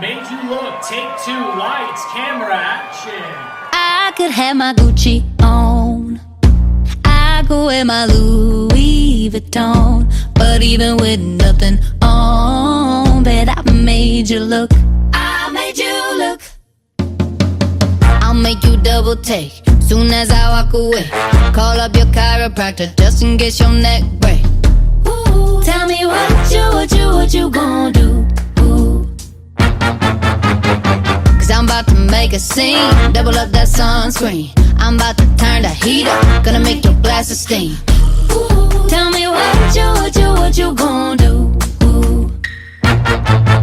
Made you look. Take two. Lights, camera, action. I could have my Gucci on. I could wear my Louis Vuitton. But even with nothing on, bet I made you look. I made you look. I'll make you double take soon as I walk away. Call up your chiropractor just in case your neck break. Ooh, tell me what you gonna do? Ooh. Cause I'm about to make a scene. Double up that sunscreen. I'm about to turn the heat up. Gonna make your glasses steam. Ooh, tell me what you gonna do? Ooh.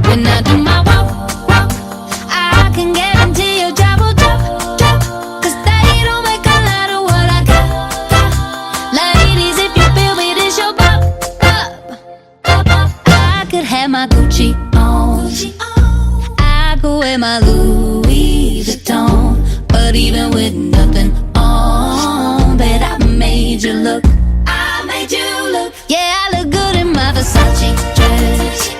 When I do my walk, I can guarantee your job will drop. Cause they don't make a lot of what I got. Ladies, if you feel me, this your pop. I could have my Gucci on. I could wear my Louis Vuitton. But even with nothing on, bet I made you look. I made you look. Yeah, I look good in my Versace dress.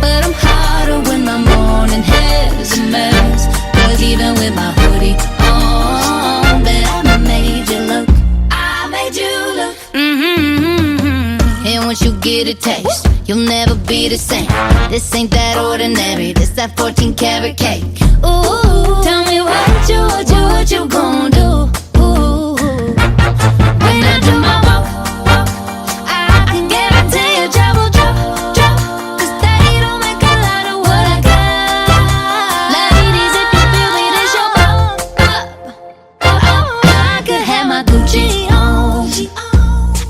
But I'm hotter when my morning hair's a mess. Cause even with my hoodie on, bet I made you look. I made you look. And once you get a taste, you'll never be the same. This ain't that ordinary, this that 14 karat cake. Ooh, tell me what you gonna do? Ooh, when I do my walk, I can guarantee your job will drop. Cause they don't make a lot of what I got. Ladies, if you feel me, this your pop. I could have my Gucci on.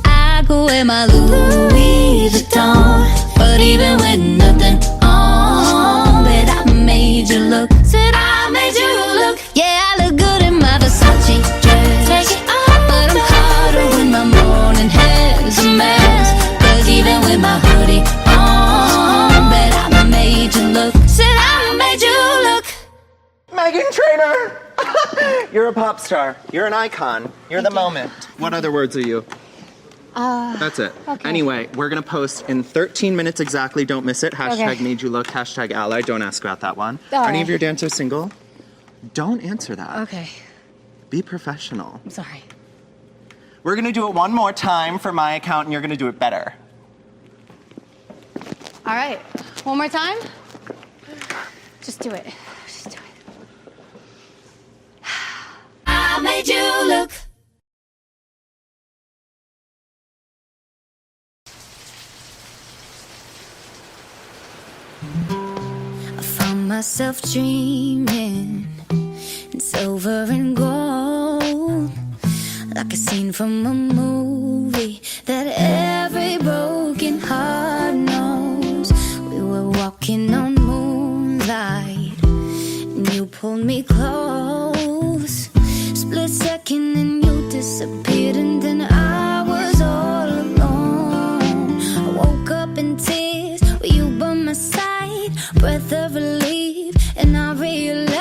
I could wear my Louis Vuitton. But even with nothing on, bet I made you look. Said I made you look. Yeah, I look good in my Versace dress. Take it off, but I'm hotter when my morning hair's a mess. Cause even with my hoodie on, bet I made you look. Said I made you look. Meghan Trainor! You're a pop star. You're an icon. You're the moment. What other words are you? That's it. Okay. Anyway, we're gonna post in 13 minutes exactly. Don't miss it. Hashtag Okay. made you look. Hashtag ally. Don't ask about that one. All Are any right. of your dancers single? Don't answer that. Okay, Be professional. I'm sorry. We're gonna do it one more time for my account, and you're gonna do it better. All right, one more time. Just do it. Just do it. I made you look. I found myself dreaming in silver and gold, like a scene from a movie that every broken heart knows. We were walking on moonlight, and you pulled me close. Split second and you disappeared, and then I was all alone. I woke up in tears with you by my side, breath of relief, and I realized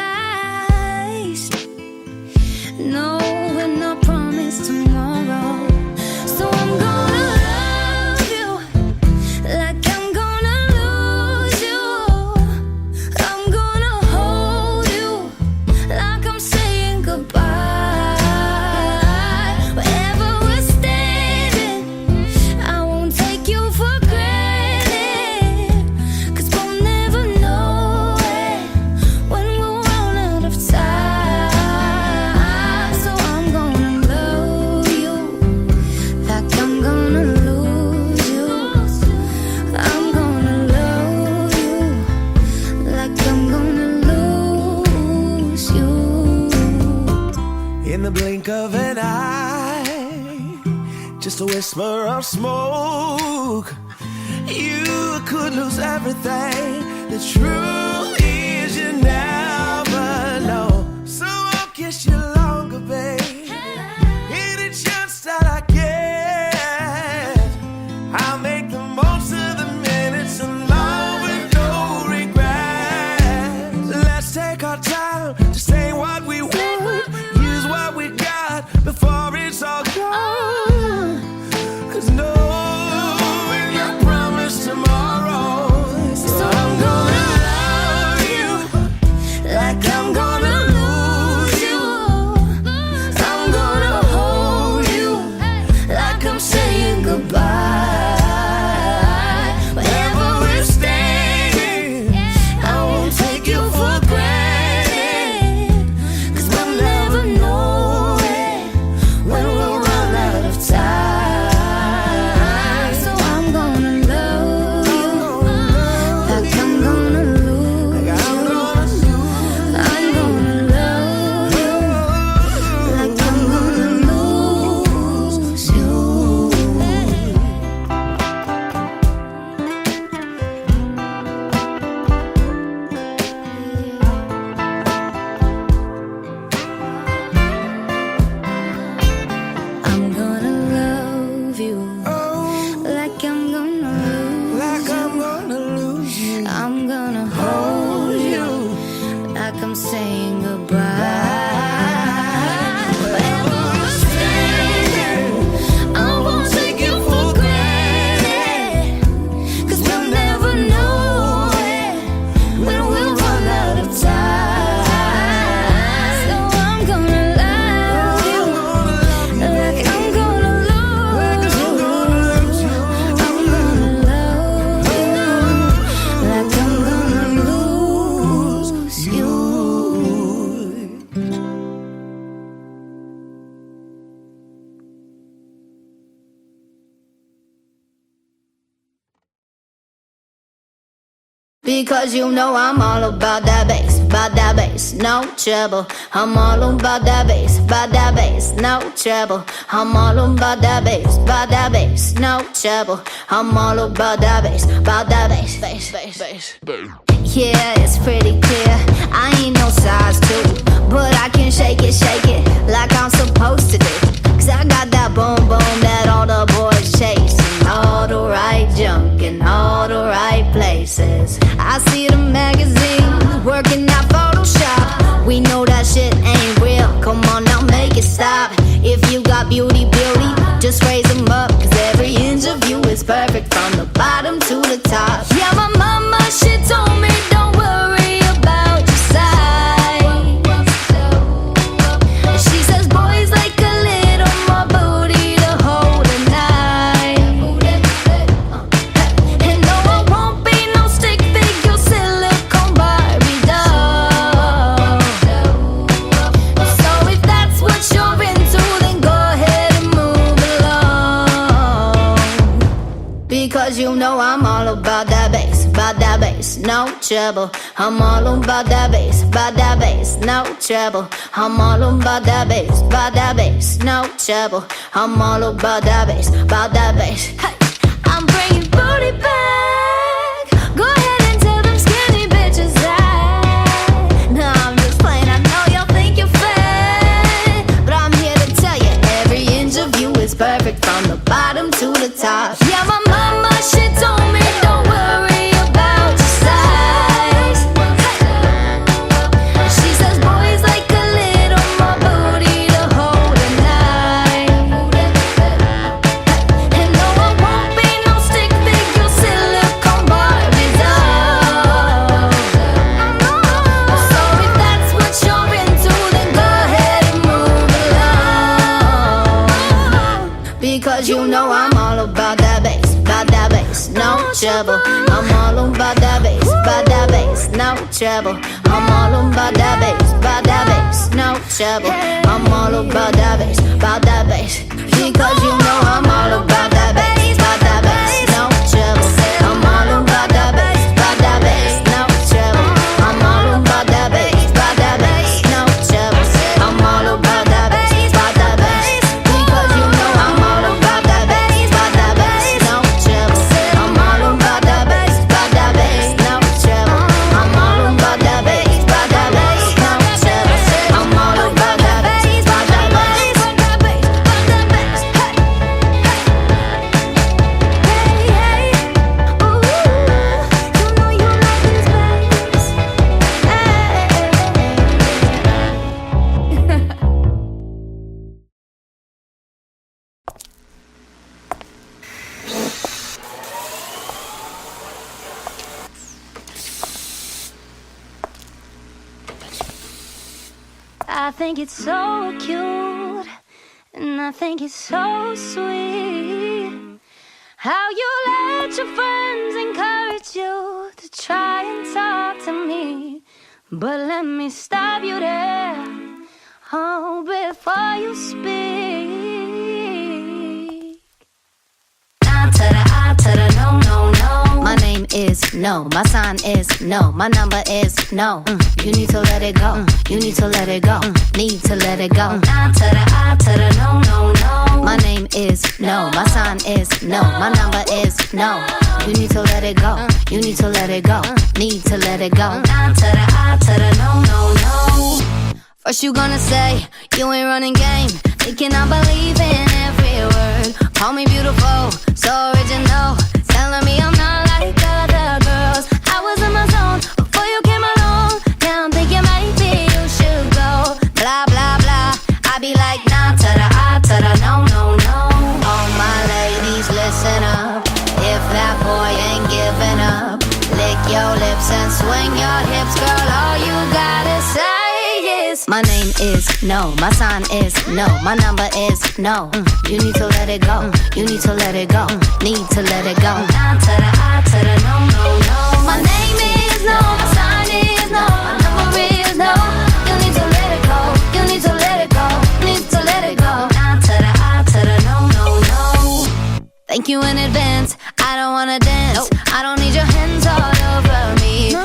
no, we're not promised tomorrow. So I'm gonna love you like I'm gonna lose you. I'm gonna hold you like I'm saying goodbye. Wherever we're standing, I won't take you for granted. Cause we'll never know it when we'll run out of time. So I'm gonna love you like I'm gonna lose you. I'm gonna love you like I'm gonna lose you. In the blink of an eye, just a whisper of smoke, you could lose everything. The truth is you never know. So I'll kiss you longer, babe. Any chance that I get, I'll make the most of the minutes alone with no regrets. Let's take our time to say what we want, use what we got before it's all gone. Cause no, we're not promised tomorrow. So I'm gonna love Because you know I'm all about that bass, no trouble. I'm all about that bass, no trouble. I'm all about that bass, no trouble. I'm all about that bass, bass. Yeah, it's pretty clear, I ain't no size 2, but I can shake it like I'm supposed to do. Cause I got that boom boom that all the boys chase, and all the right junk in all the right places. I see the magazines working out Photoshop. We know that shit ain't real, come on now make it stop. If you got beauty, just raise them up. Cause every inch of you is perfect from the bottom to the top. Yeah, my mama, she told me don't worry about your size. She says boys like a little more booty to hold at night. And no, I won't be no stick figure silicone Barbie doll. So if that's what you're into, then go ahead and move along. Because you know I'm all about that bass, no trouble. I'm all about that bass, no trouble. I'm all about that bass, no trouble. I'm all about that bass. Hey, I'm bringing booty back. Go ahead and tell them skinny bitches that. No, I'm just playing, I know y'all think you're fat, but I'm here to tell you every inch of you is perfect from the bottom to the top. Yeah, my mama, she told me don't worry about your size. She says boys like a little more booty to hold at night. And no, I won't be no stick figure silicone Barbie doll. So if that's what you're into, then go ahead and move along. Because you know I'm all about that bass, no trouble. I'm all about that bass, no trouble. I'm all about that bass, no trouble. I'm all about that bass, because you know I'm all about that bass, no trouble. I'm all about that bass, no trouble. I'm all about that bass, no trouble. I'm all about that bass, because you know I'm all about that bass, no trouble. I'm all about that bass, no trouble. I'm all about that bass, no trouble. I'm all about that bass, I think it's so cute, and I think it's so sweet how you let your friends encourage you to try and talk to me. But let me stop you there, oh, before you speak. I to the I to the no, no, no. My name is no, my sign is no, my number is no. You need to let it go, you need to let it go, need to let it go. I to the no, no, no. My name is no, my sign is no, my number is no. You need to let it go, you need to let it go, need to let it go. I to the no, no, no. First you gonna say you ain't running game, thinking I believe in every word. Call me beautiful, so original, telling me I'm not like other girls. I was in my zone before you came along. Now I'm thinking maybe you should go. Blah, blah, blah. I be like, nah, to the I, to the no, no, no. All my ladies, listen up. If that boy ain't giving up, lick your lips and swing your hips, girl. All you gotta say is my name is no, my sign is no, my number is no. You need to let it go, you need to let it go, need to let it go. Nah, to the I, to the no, no, no. My name is no, my sign is no, my number is no. You need to let it go, you need to let it go, need to let it go. Nah, to the I, to the no, no, no. Thank you in advance, I don't wanna dance, I don't need your hands all over me.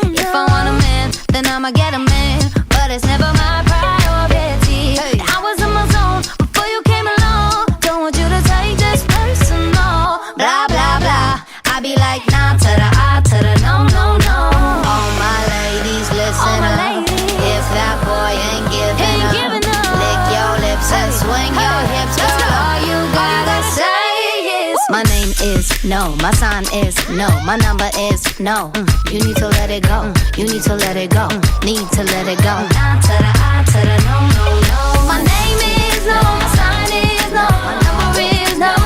I'ma get a man, but it's never my priority. Hey. I was in my zone before you came along. Don't want you to take this personal. Blah, blah, blah. I be like, nah to the I to the no, no, no. All my ladies, listen up. If that boy ain't giving up, lick your lips and swing your hips, girl. All you gotta say is, my name is no, my sign is no, my number is no. You need to let it go, you need to let it go, need to let it go. Nah to the I to the no, no, no. My name is no, my sign is no, my number is no.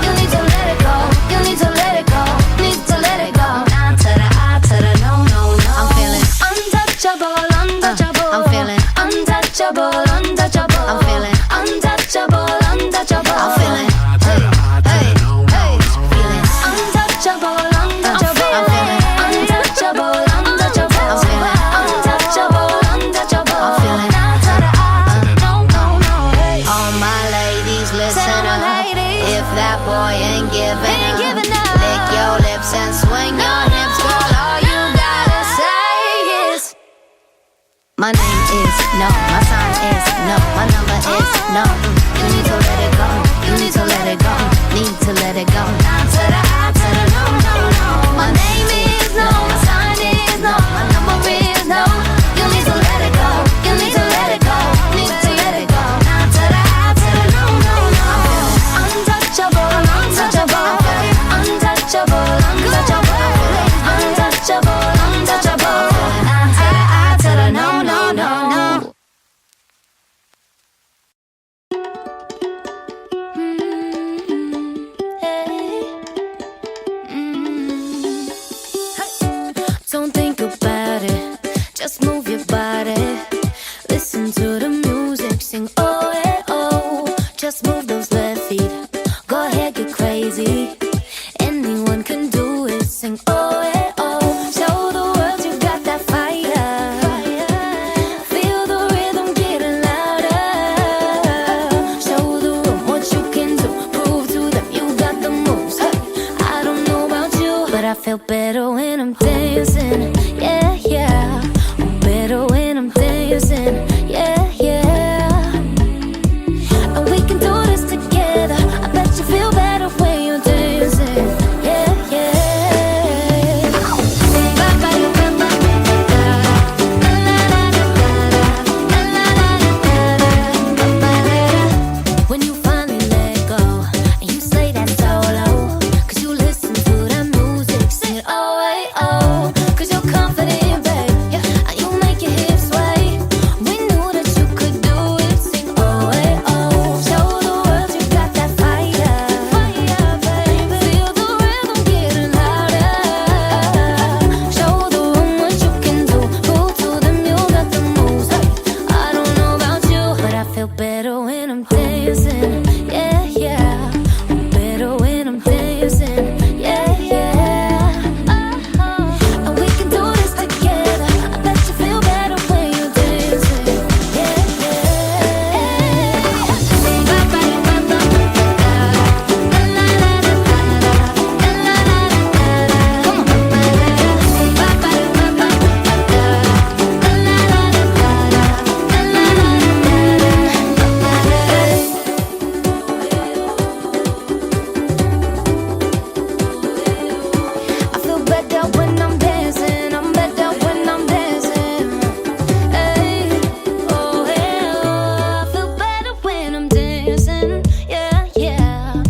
You need to let it go, you need to let it go, need to let it go. Nah to the I to the no, no, no. I'm feeling untouchable, untouchable. I'm feeling untouchable, untouchable. I'm feeling untouchable, untouchable. I'm feeling hey, hey, hey. Feeling untouchable, untouchable. I'm feeling untouchable, untouchable. I'm feeling untouchable, untouchable. I'm feeling no, no, no. All my ladies, listen up. If that boy ain't giving up, lick your lips and swing your hips, girl. All you gotta say is, my name is no, my sign is no, my number is no. You need to let it go, you need to let it go, need to let it go. Down to the I to the no, no, no. My name is no, my sign is no, my number is no. You need to let it go, you need to let it go, need to let it go. Down to the I to the no, no, no. I'm untouchable, untouchable, untouchable, untouchable, untouchable, untouchable. Down to the I to the no, no, no, no. Don't think about it, just move your body. Listen to the music, sing oh, eh, oh. Just move those left feet, go ahead, get crazy. Anyone can do it, sing oh, eh, oh. Show the world you got that fire. Feel the rhythm getting louder. Show the room what you can do, prove to them you got the moves. Hey, I don't know about you, but I feel better when I'm dancing. Yeah, yeah. I'm better when I'm dancing. Yeah, yeah. And we can do this together. I bet you feel better when you're dancing. Yeah, yeah. When you finally let go and you slay that solo, 'cause you listen to that music, sing it oh, hey, oh. 'Cause you're confident, babe, yeah, and you make your hips sway. We knew that you could do it, sing oh, hey, oh. Show the world you got that fire, baby. Feel the rhythm getting louder. Show the room what you can do, prove to them you got the moves. Hey, I don't know about you, but I feel better when I'm dancing. Yeah, yeah. I'm better when I'm dancing. Yeah, yeah. And we can do this together. I bet you feel better when you're dancing. Yeah, I feel better when I'm dancing. I'm better when I'm dancing. Hey, oh, hey, oh. I feel better when I'm dancing. Yeah, yeah.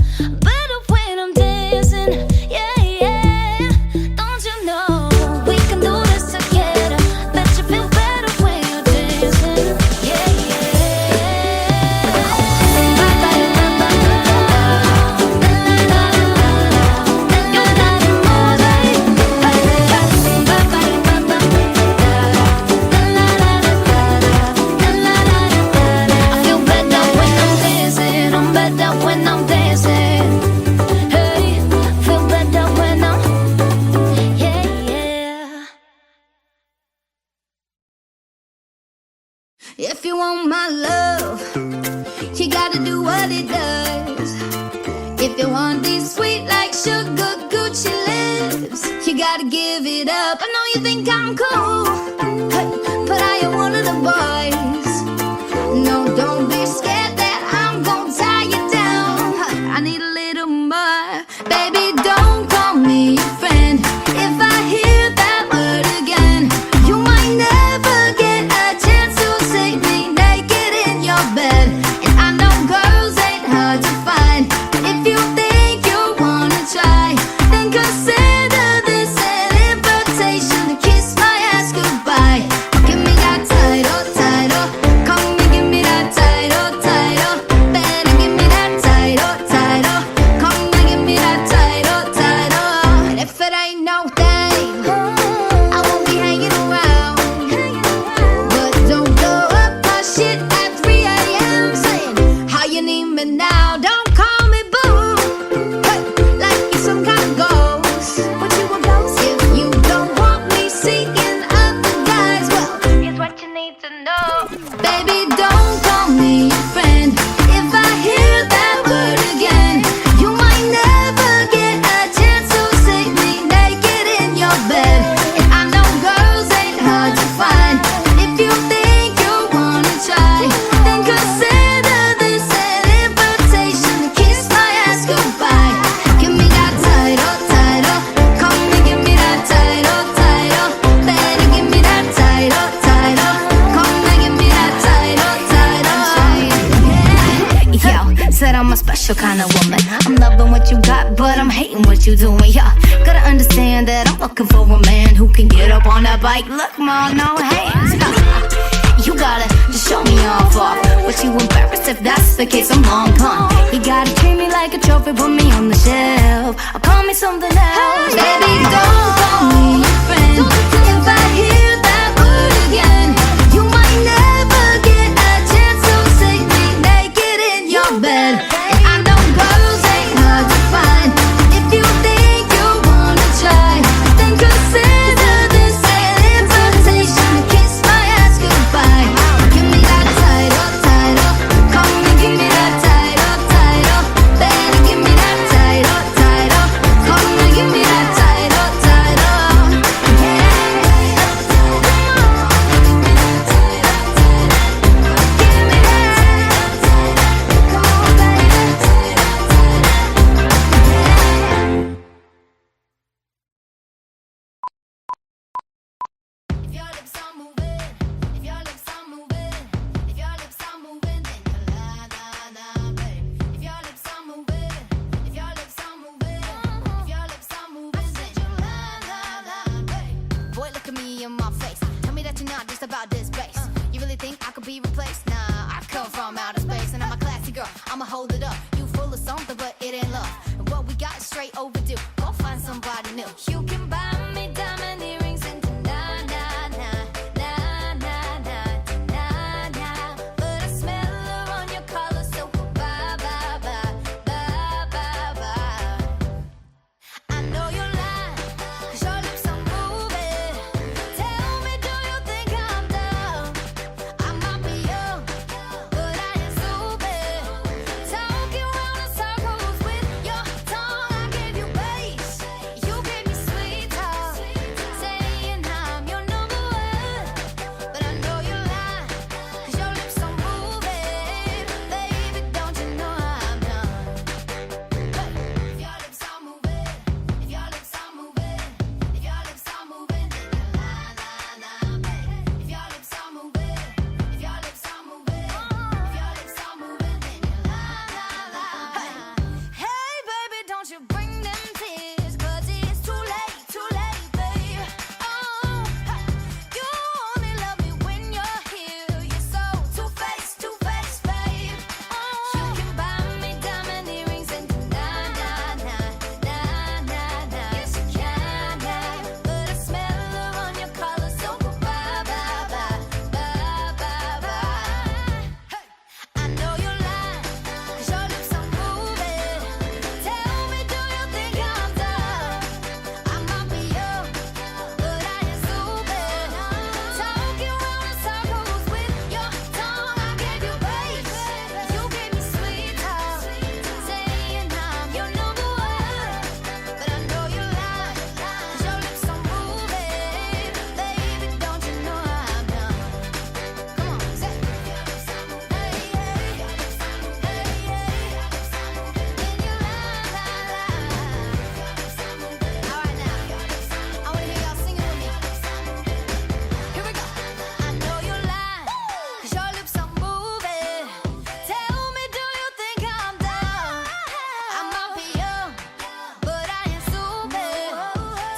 Better when I'm dancing. Yeah, yeah. Don't you know we can do this together? Bet you feel better when you're dancing. Yeah, I feel better when I'm dancing. I'm better when I'm dancing. Hey, feel better when I'm, yeah, yeah. If you want my love, you gotta do what it does. If you want these sweet like sugar Gucci lips, you gotta give it up. I know you think I'm cool, but a special kind of woman. I'm loving what you got, but I'm hating what you doing. Yeah, gotta understand that I'm looking for a man who can get up on that bike. Look, ma, no hands. You gotta just show me off. But you embarrassed if that's the case, I'm long gone. You gotta treat me like a trophy, put me on the shelf, or call me something else. Baby, don't call me your friend. If I hear that word again, you might never get a chance to see me naked in your bed. And I know girls ain't hard to find. If you think you wanna try, then consider this an invitation to kiss my ass goodbye. Give me that tight up, come and give me that tight up. Better give me that tight up, come and give me that tight up. If your lips are moving, if your lips are moving, if your lips are moving, then you're la la la, babe. If your lips are moving, if your lips are moving, if your lips are moving, then you're la la la, babe. Boy, look at me in my face. Tell me that you're not just about this bass. You really think I could be replaced? Nah, I come from outer space, and I'm a classy girl. I'ma hold it up. You full of something, but it ain't love. And what we got is straight overdue. Go find somebody new. You can buy me diamond earrings and but I smell her on your collar, so bye, bye, bye, bye, bye, bye. I know you're lying, 'cause your lips are moving. Tell me, do you think I'm dumb? I might be young, but I ain't stupid. Talking round in circles with your tongue. I gave you bass, you gave me sweet talk, saying I'm your number one. But I know you're lying, 'cause your lips are moving. Baby, don't you know I'm done? If your lips are moving, if your lips are moving, if your lips are moving, then you're la la la, baby. If your lips are moving, if your lips are moving, if your lips are moving, then you're la la la. Hey, baby, don't you bring them tears, 'cause it's too late, babe. Oh, you only love me when you're here. You're so two-faced, babe. Oh, you can buy me diamond earrings and yes, you can, but I smell her on your collar, so bye, bye, bye, bye, bye, bye. Hey, I know you're lying, 'cause your lips are moving. Tell me, do you think I'm dumb? I might be young, but I ain't stupid. Talking round in circles with your tongue. I gave you bass, you gave me sweet talk, saying I'm your number one. But I know you're lying, 'cause your lips are moving. Baby, don't you know I'm done? Come on, say, hey, hey, hey, then you la la la. All right now, I wanna hear y'all singing with me. Here we go. I know you're lying, 'cause your lips are moving. Tell me, do you think I'm dumb? I might be young, but I ain't stupid.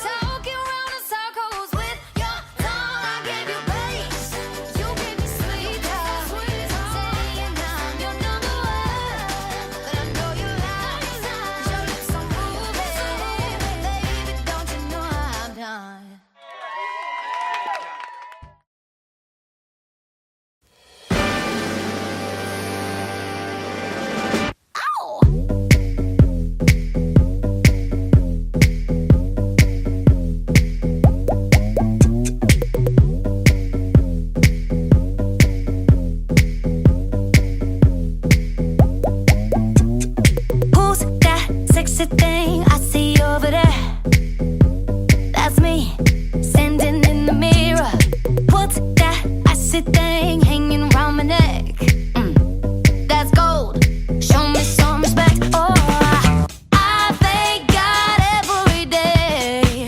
Talking round in circles with your tongue. I gave you bass, you gave me sweet talk, saying I'm your number one. But I know you're lying, 'cause your lips are moving. Baby, don't you know I'm done? Who's that sexy thing I see over there? That's me, standing in the mirror. What's that icy thing hanging around my neck? That's gold. Show me some respect. Oh, I thank God every day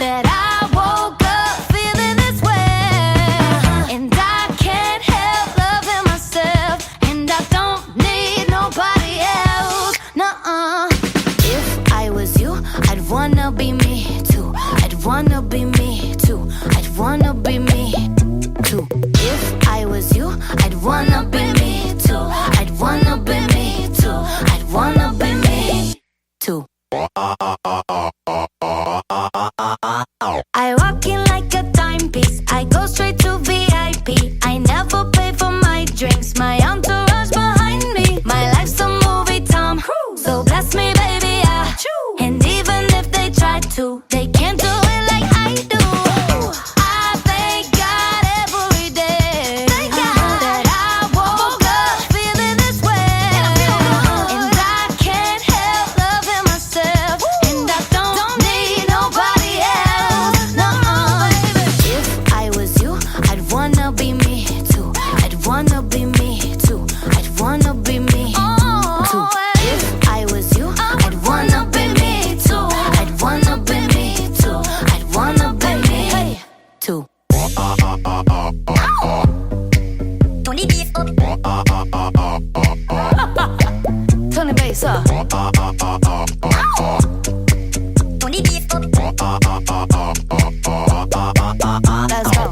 that I woke up feeling this way, and I can't help loving myself, and I don't need nobody else. I'd wanna be me too. I'd wanna be me too. I'd wanna be me too. I walk in like a timepiece. I go straight to VIP. I never pay for my drinks. My entourage behind me. My life's a movie, Tom Cruise. So bless me, baby, yeah. And even if they try to, they can't do it like I do. I thank God every day that I woke up feeling this way. And I can't help loving myself. And I don't need nobody else. No, baby. If I was you, I'd wanna be me too. I'd wanna be me too. I'd wanna be me too. If I was you, I'd wanna be me too. I'd wanna be me too. I'd wanna be me too. Turn the bass up. Let's go.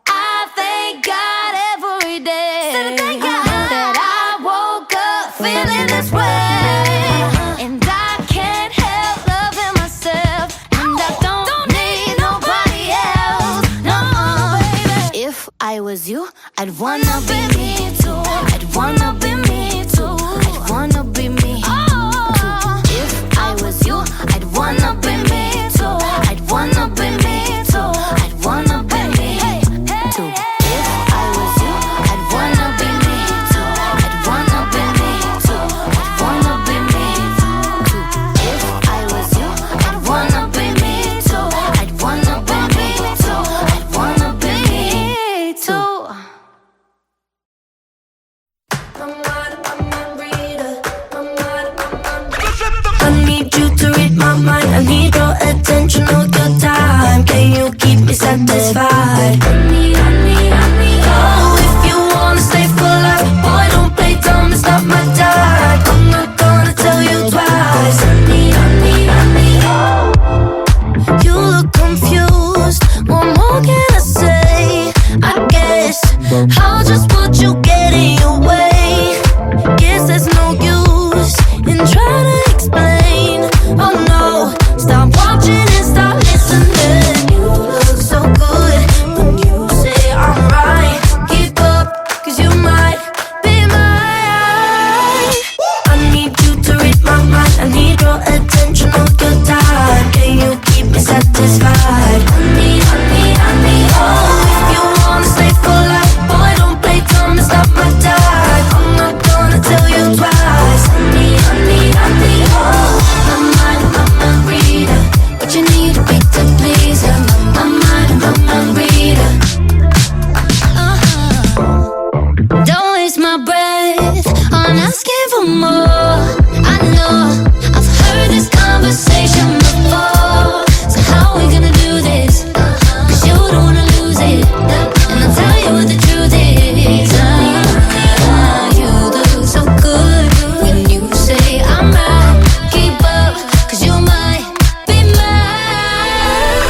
I thank God every day that I woke up feeling this way. And I can't help loving myself. And I don't need nobody else. No, baby. If I was you, I'd wanna be me too. I'd wanna be me too. I'd wanna be me too. If I was you, I'd wanna be me too. I'd wanna be me too. I'd wanna be me too. If I was you, I'd wanna be me too. I'd wanna be me too. I'd wanna be me too. If I was you, I'd wanna be me too. I'd wanna be me too. I'd wanna be me too. I need you to read my mind. I need your attention all your time. Can you keep me satisfied? Oh, if you wanna stay for life, boy, don't play dumb, it's not my time. I'm not gonna tell you twice. You look confused. What more can I say? I guess I'll just put you get in your way. Guess there's no use in trying to explain. Oh no, stop watching and start listening. You look so good when you say I'm right. Keep up, 'cause you might be mine. I need you to read my mind. I need your attention all your time. Can you keep me satisfied? Honey, oh, if you wanna stay for life, boy, don't play dumb, it's not my time. I'm not gonna tell you twice. Honey, oh, my mind reader. What you need to be to please her. My mind reader. Don't waste my breath on asking for more. I know I've heard this conversation before. So how we gonna do this? 'Cause you don't wanna lose it. And I'll tell you what the truth is. You look so good when you say I'm right. Keep up, 'cause you might be mine.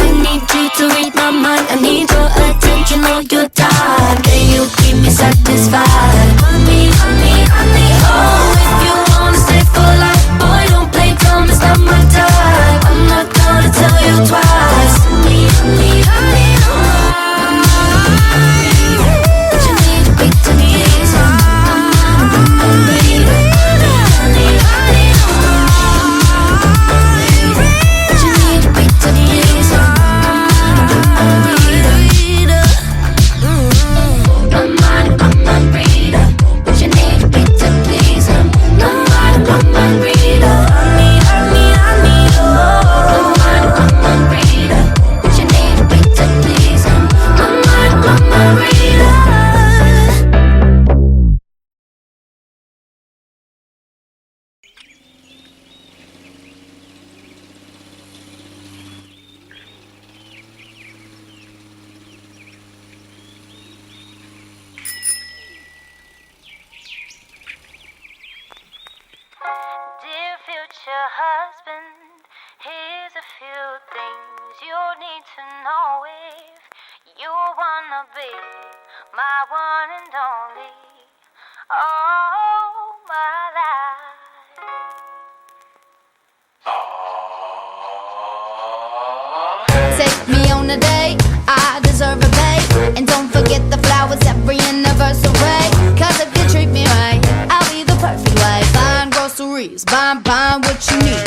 I need you to read my mind. I need your attention all your time. Can you keep me satisfied? Honey, oh, if you wanna stay for life, boy, don't play dumb, it's not my time. I'm not gonna tell you twice. Honey, What you need to be to please her. I'm reader. What you need to be to please her. I'm a reader. What you need to be to please her. I'm a reader. Honey, oh. I'm a reader. What you need to be to please her. I'm a reader. Dear future husband, here's a few things you need to know if you wanna be my one and only, all my life. Take me on a date, I deserve a babe. And don't forget the flowers every anniversary. Cause if you treat me right, I'll be the perfect wife. Buying groceries, buying what you need.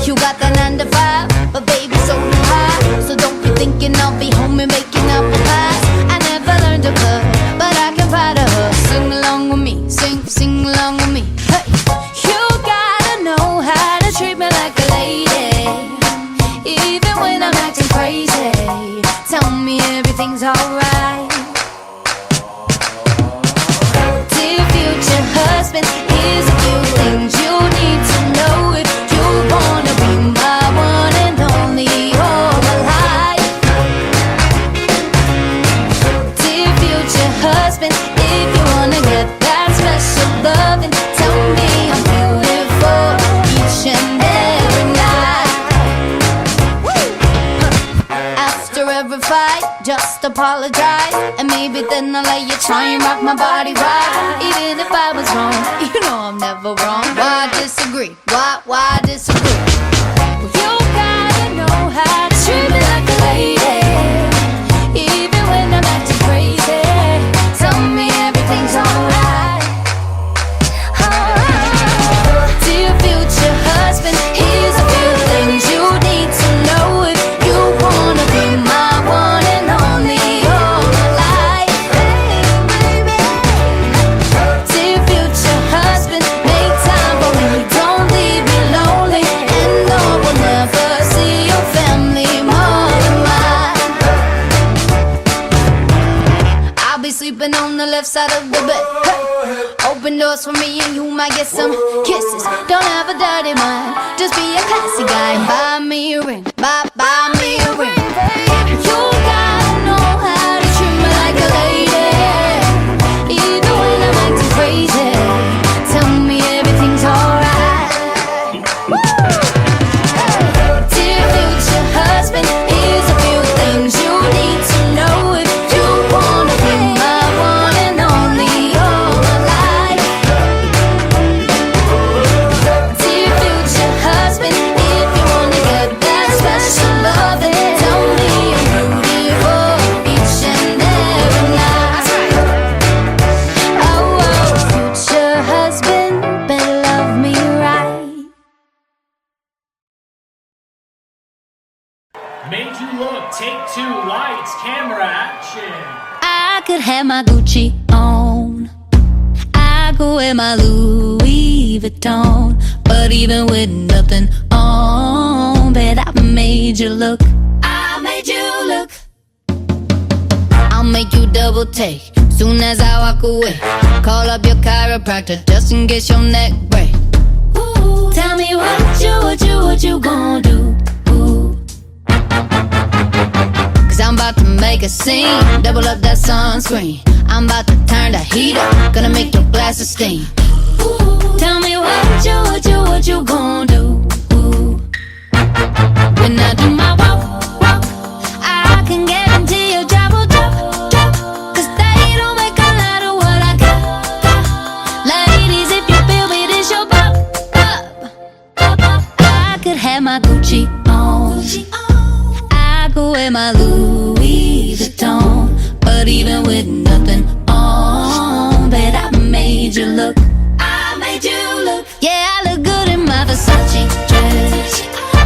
You got the 9 to 5, but baby so do I. So don't be thinking I'll be home and making apple pies. I never learned to cook, but I can find a hook. Sing along with me, sing along with me. Hey, you gotta know how to treat me like a lady, even when I'm acting crazy. Tell me everything's alright. Dear future husband, here's a few things you need to know if you wanna be my one and only all my life. Dear future husband, if you wanna get that special loving, tell me I'm beautiful each and every night. After every fight, just apologize, and maybe then I'll let you try and rock my body right. Even if I was wrong, you know I'm never wrong. Why disagree? Why disagree? Well, you gotta know how to treat me like a lady, even when I'm acting crazy. Tell me everything's alright. Dear future husband, here's a few things you need to know if you wanna be my one and only all my life. Dear future husband, make time for me, don't leave me lonely, and no will never see your family more than mine. I'll be sleeping on the left side of the bed. Hey. Open doors for me and you might get some kisses. Don't have a dirty mind, just be a classy guy and buy me a ring, buy me a ring. You gotta know how to treat me like a lady, even when I'm acting crazy. Tell me everything's alright. Dear future husband, here's a few things you need to know if you wanna be my one and only all my life. Dear future husband, if you wanna get that special loving, tell me I'm beautiful each and every night. Oh, future husband, better love me right. Made You Look, take 2, lights, camera, action. I could have my Gucci on, I could wear my Louis Vuitton, but even with nothing on, bet I made you look. I made you look. I'll make you double take soon as I walk away. Call up your chiropractor just in case your neck break. Ooh, tell me what you gonna do? Ooh. Cause I'm about to make a scene, double up that sunscreen. I'm about to turn the heat up, gonna make your glasses steam. Ooh, tell me what you gonna do? Ooh. When I do my walk, I can guarantee your job will drop. Cause they don't make a lot of what I got. Ladies, if you feel me, this your pop. I could have my Gucci on, I could wear my Louis Vuitton, but even with nothing on, bet I made you look. I made you look. Yeah, I look good in my Versace dress,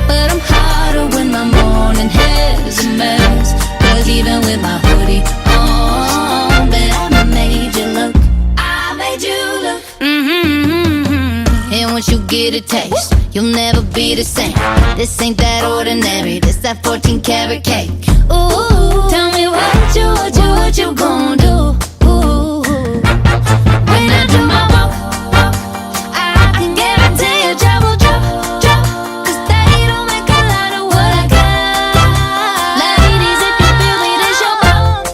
but I'm hotter when my morning hair's a mess. Cause even with my hoodie on, bet I made you look. I made you look. And once you get a taste, you'll never be the same. This ain't that ordinary, this that 14 karat cake. Ooh, tell me what you gonna do? Ooh, when I do my walk, I can guarantee your job will drop. Cause they don't make a lot of what I got. Ladies, if you feel me, this your pop.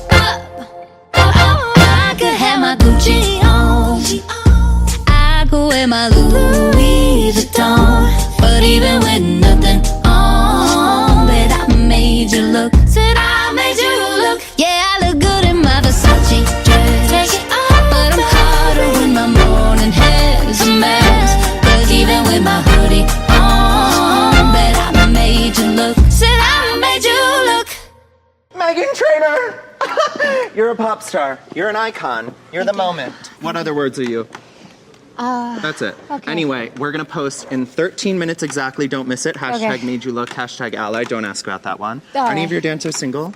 I could have my Gucci on, I could wear my Louis Vuitton, but even with nothing on, bet I made you look. You're a pop star. You're an icon. You're the moment. What other words are you? That's it. Okay. Anyway, we're gonna post in 13 minutes exactly. Don't miss it. Hashtag Okay. made you look. Hashtag ally. Don't ask about that one. All Are any right. of your dancers single?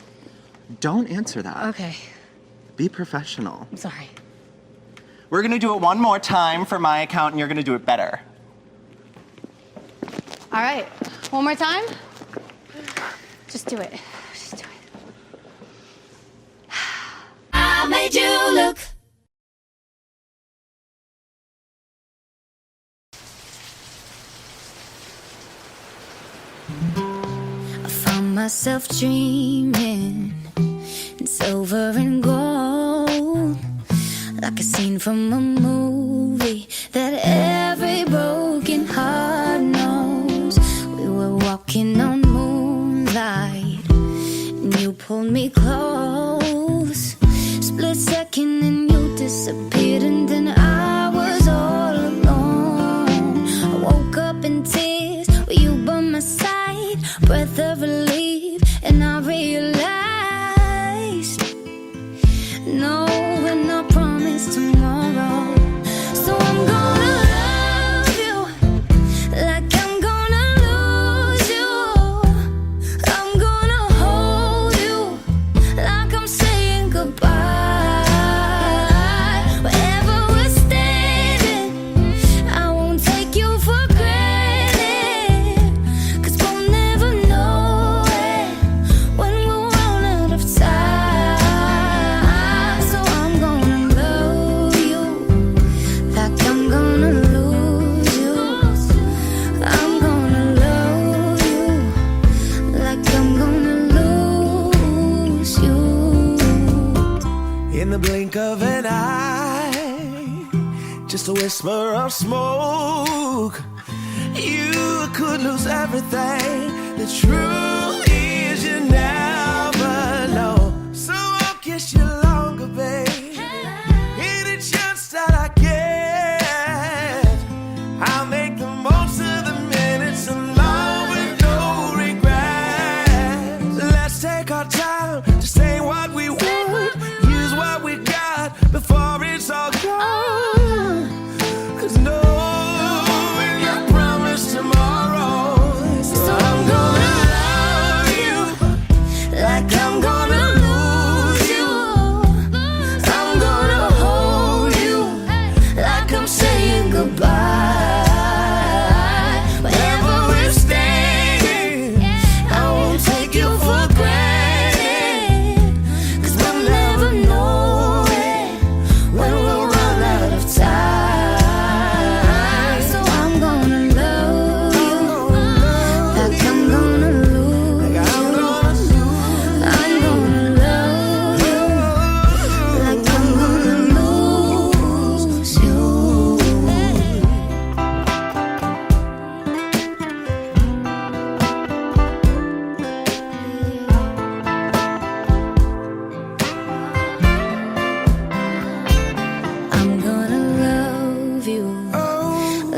Don't answer that. Okay. Be professional. I'm sorry. We're gonna do it one more time for my account, and you're gonna do it better. All right. One more time. Just do it. Just do it. I made you look. I found myself dreaming in silver and gold, like a scene from a movie that every broken heart knows. We were walking on moonlight, and you pulled me close. Split second, and you disappeared, and then I was all alone. I woke up in tears with you by my side, breath of relief, and I realized no, we're not promised tomorrow. So I'm gonna love you like I'm gonna lose you. I'm gonna hold you like I'm saying goodbye. Wherever we're standing, I won't take you for granted, 'cause we'll never know it when we'll run out of time. So I'm gonna love you like I'm gonna lose you. I'm gonna love you like I'm gonna lose you. In the blink of an eye, just a whisper of smoke, you could lose everything. The truth is you never know. So I'll kiss you longer, babe. Any chance that I get, I'll make the most of the minutes alone with no regrets. Let's take our time to say what we want, use what we got before it's all gone. 'Cause no one can promise tomorrow. So I'm gonna love you like I'm gonna lose you. I'm gonna hold you like I'm saying goodbye. Wherever we're standing, I won't take you for granted, 'cause we'll never know it when we'll run out of time. So I'm gonna love you like I'm gonna lose you. I'm gonna love you like I'm gonna lose you. I'm gonna love you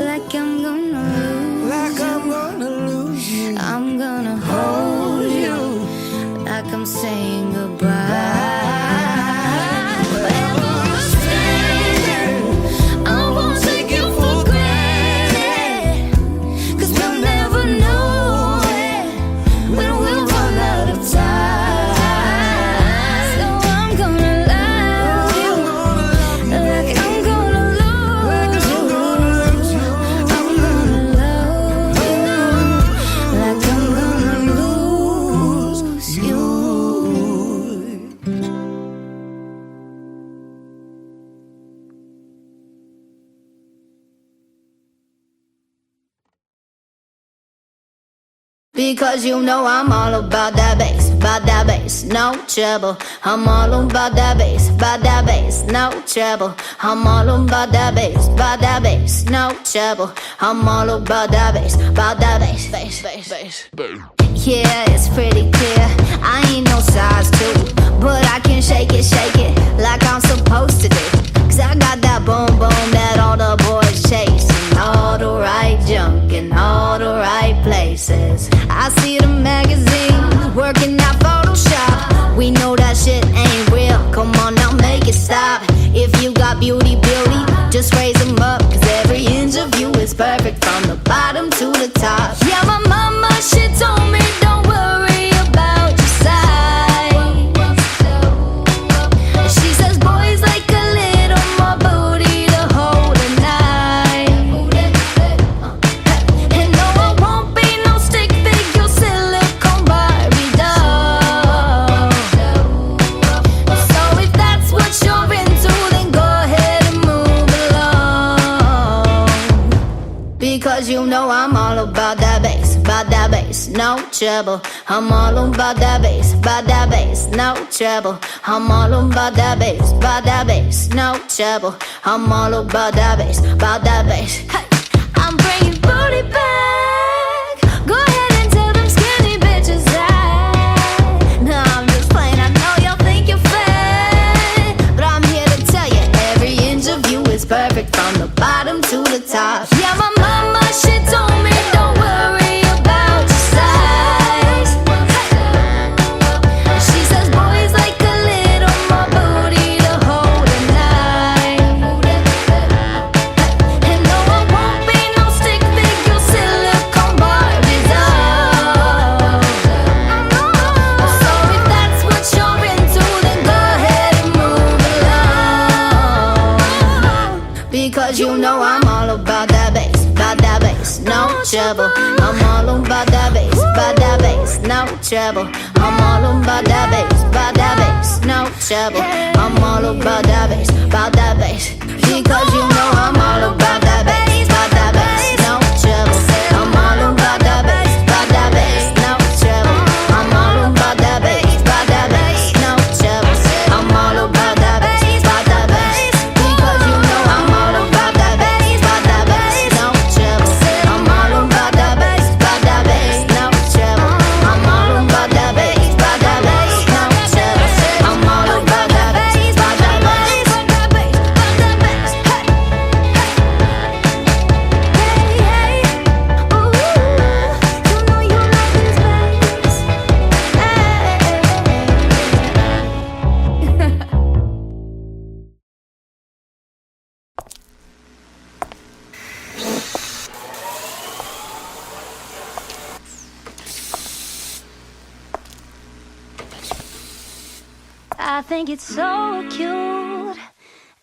like I'm gonna lose Like I'm gonna lose you. I'm gonna hold you like I'm saying goodbye. Wherever we're standing, I won't take you for granted, 'cause we'll never know it when we'll run out of time. So I'm gonna love you like I'm gonna lose you. I'm gonna love you like I'm gonna lose you. Because you know I'm all about that bass, no trouble. I'm all about that bass, no trouble. I'm all about that bass, no trouble. I'm all about that bass, bass. Yeah, it's pretty clear. I ain't no size 2, but I can shake it like I'm supposed to do. 'Cause I got that boom boom that all the boys chase, and all the right junk in all the right places. I see the magazines working out Photoshop. We know that shit ain't real. Come If you got beauty, just raise them up. Cause every inch of you is perfect from the bottom to the top. Yeah, my mama, she told me don't worry about your size. She says boys like a little more booty to hold at night. And no, I won't be no stick figure silicone Barbie doll. So if that's what you're into, then go ahead and move along. Because you know I'm all about that bass, no trouble. I'm all about that bass, no trouble. I'm all about that bass, no trouble. I'm all about that bass, Hey, I'm bringing booty back. Go ahead and tell them skinny bitches that. No, I'm just playing, I know y'all think you're fat, but I'm here to tell you, every inch of you is perfect from the bottom to the top. Yeah, my mama, she told me don't worry about your size. She says boys like a little more booty to hold at night. And no, I won't be no stick figure silicone Barbie doll. So if that's what you're into, then go ahead and move along. Because you know I'm all about that bass, no trouble. I'm all about that bass, no trouble. I'm all about that bass, no trouble. I'm all about that bass, because you know I'm all about that bass, no trouble. I'm all about that bass, no trouble. I'm all about that bass, no trouble. I'm all about that bass, because you know I'm all about that bass, no trouble. I'm all about that bass, no trouble. I'm all about that bass, no trouble. I'm all about that bass, I think it's so cute,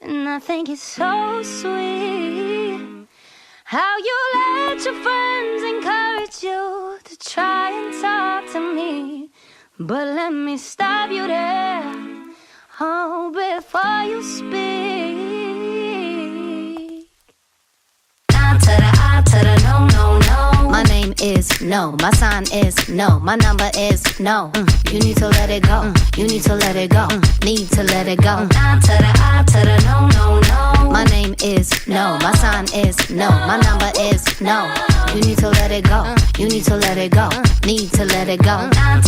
and I think it's so sweet how you let your friends encourage you to try and talk to me. But let me stop you there, oh, before you speak. I to the I to the no, no, no. My name is no, my sign is no, my number is no. You need to let it go, you need to let it go, need to let it go. I to the no, no, no. My name is no, my sign is no, my number is no. You need to let it go, you need to let it go, need to let it go. I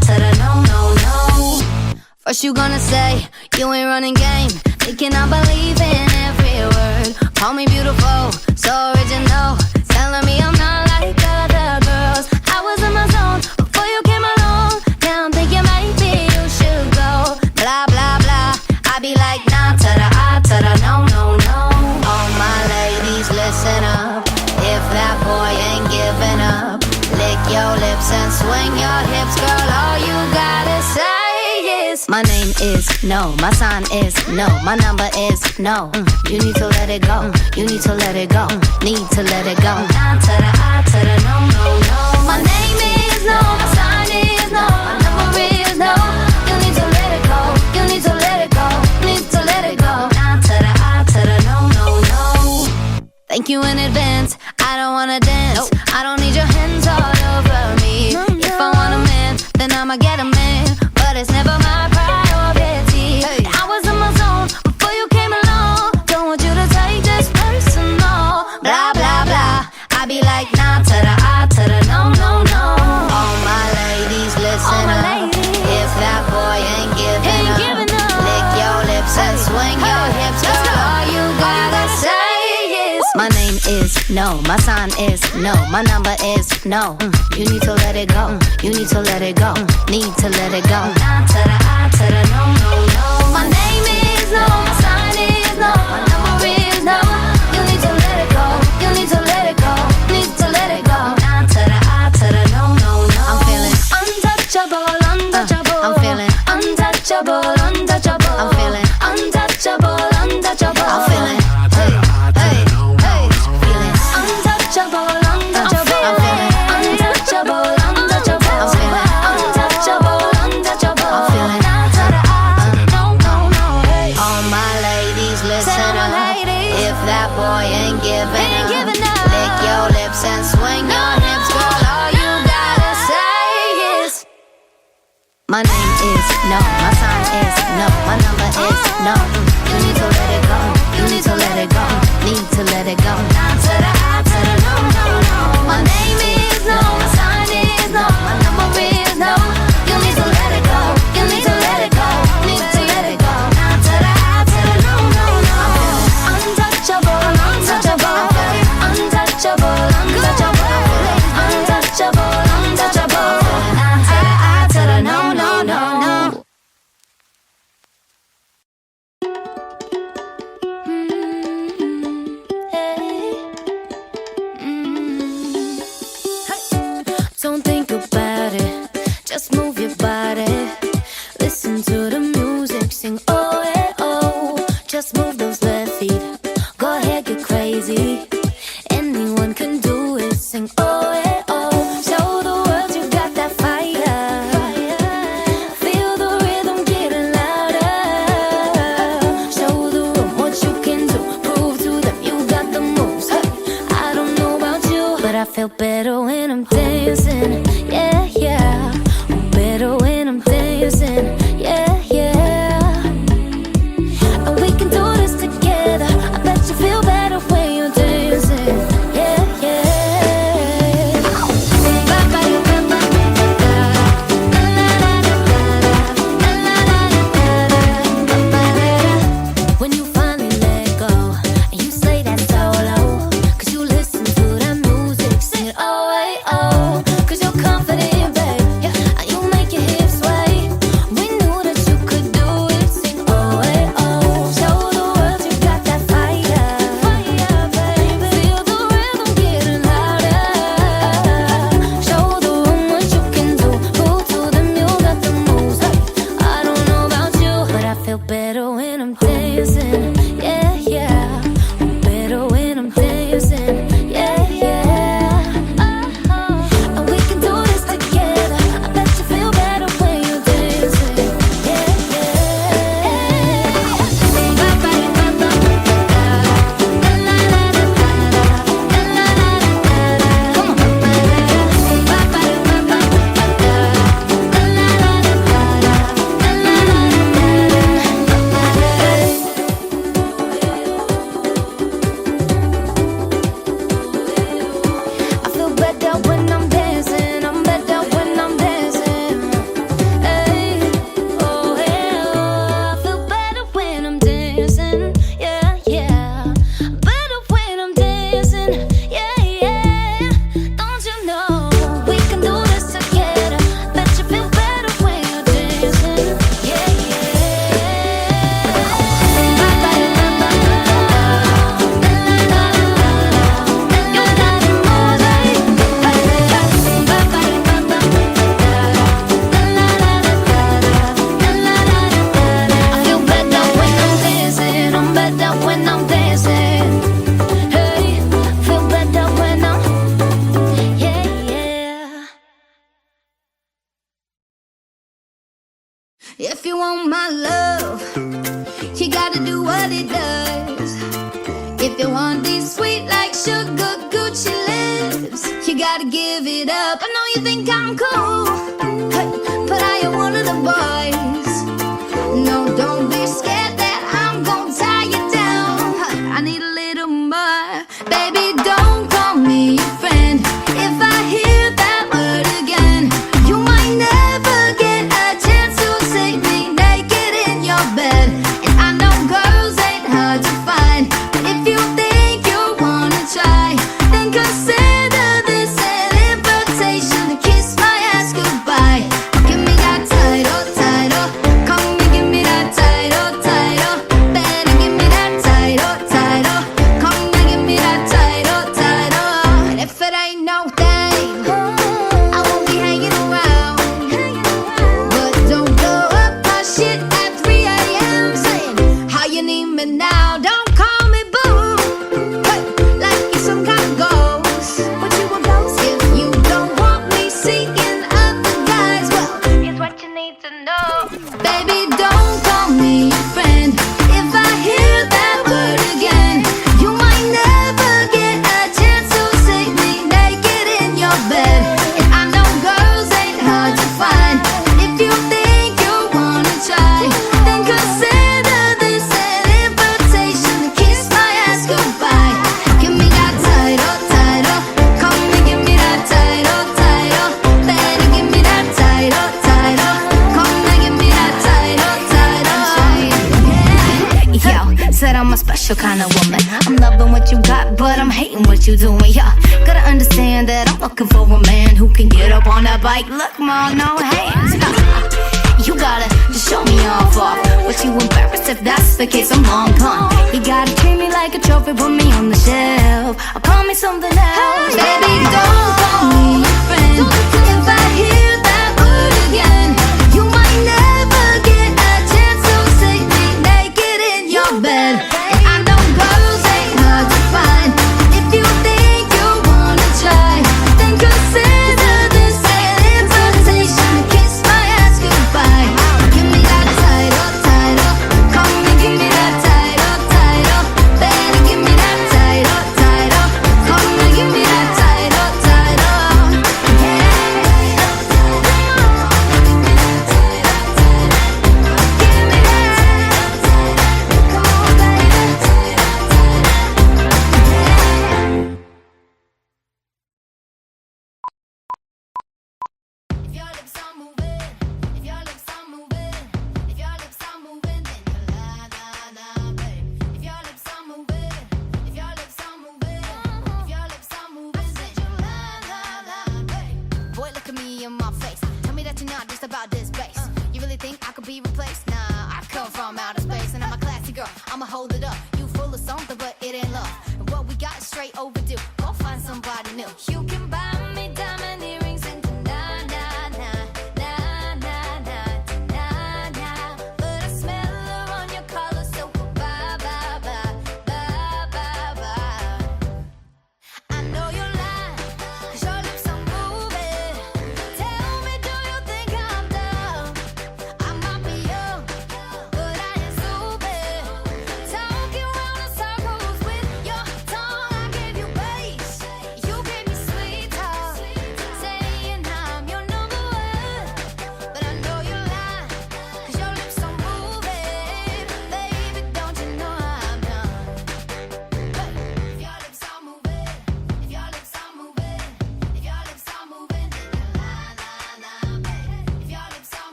to the no, no, no. First you gonna say you ain't running game, thinking I believe in every word. Call me beautiful, so original, telling me I'm not like other girls. I was in my zone before you came along. Now I'm thinking maybe you should go. Blah blah blah, I be like nah to the I to the no, no, no. All my ladies listen up, if that boy ain't giving up, lick your lips and swing your hips, girl, all you gotta say. My name is no, my sign is no, my number is no. You need to let it go, you need to let it go, need to let it go. I to the no, no, no. My name is no, my sign is no, my number is no. You need to let it go, you need to let it go, need to let it go. I to the no, no, no. Thank you in advance, I don't wanna dance, I don't need your hands all over me. If I want a man, then I'ma get a man, but it's never my priority. I was in my zone before you came along, don't want you to take this personal. Blah blah blah, I be like nah to the I to the no, no, no. All my ladies listen up, if that boy ain't giving up, lick your lips and swing your hips, girl, all you gotta say is my name is no, my sign is no, my number is no. You need to let it go, you need to let it go, need to let it go. I to the no, no, no. My name is no, my sign My name is no, my sign is no, my number is no. You need to let it go, you need to let it go, need to let it go. Down to the I to the no, no, no. My name is no, my sign is no, my number is no. You need to let it go, you need to let it go, need to let it go. Down to the I to the no, no, no. Untouchable, untouchable, untouchable, untouchable, untouchable, untouchable. Down to the I to the no, no, no, no. Don't think about it, just move your body. Listen to the music, sing oh, eh, oh. Just move those left feet, go ahead, get crazy. Anyone can do it, sing oh, eh, oh. Show the world you got that fire. Feel the rhythm getting louder. Show the room what you can do, prove to them you got the moves. Hey, I don't know about you, but I feel better when I'm dancing. Yeah, yeah. I'm better when I'm dancing. Yeah, yeah. And we can do this together. I bet you feel better when you're dancing. Yeah, yeah. When you finally let go and you slay that solo, 'cause you listen to that music, sing it oh, hey, oh. 'Cause you're confident, babe, yeah, and you make your hips sway. We knew that you could do it, sing oh, hey, oh. Show the world you got that fire, baby. Feel the rhythm getting louder. Show the room what you can do, prove to them you got the moves. Hey, I don't know about you, but I feel better when I'm dancing. Yeah, yeah. I'm better when I'm dancing. Yeah, yeah. And we can do this together. I bet you feel better when you're dancing. Yeah, I feel better when I'm dancing. I'm better when I'm dancing. Hey, oh, hey, oh. I feel better when I'm dancing. Yeah, yeah. Better when I'm dancing. Yeah, yeah. Don't you know we can do this together? Bet you feel better when you're dancing. Yeah, I feel better when I'm dancing. I'm better when I'm dancing. Hey, feel better when I'm, yeah, yeah. If you want my love, you gotta do what it does. If you want these sweet like sugar Gucci lips, you gotta give it up. I know you think I'm cool, hey, but I am one of the boys. No, don't be scared that I'm gonna tie you down. I need a little more. Baby, don't call me your friend. If I hear that word again, you might never get a chance to see me naked in your bed. And I know girls ain't hard to find, but if you think you wanna try, then consider this an invitation to kiss my ass goodbye. Give me that title, title. Come and give me that title, title. Better give me that title, title. Come and give me that title, title. And if it ain't no thing, I won't be hanging around. But don't blow up my shit at 3 a.m. saying how you need me now. Don't call me boo, hey, like you're some kind of ghost. But you a ghost if you don't want me seeking other guys. Well, here's what you need to know. Baby, don't call me your friend. If I hear that word again, you might never get a chance to see me naked in your bed. And I know girls ain't hard to find. If you think said I'm a special kind of woman. I'm loving what you got, but I'm hating what you doing. Yeah, gotta understand that I'm looking for a man who can get up on that bike. Look, ma, no hands. You gotta just show me off. But you embarrassed if that's the case, I'm long gone. You gotta treat me like a trophy, put me on the shelf, or call me something else. Baby, don't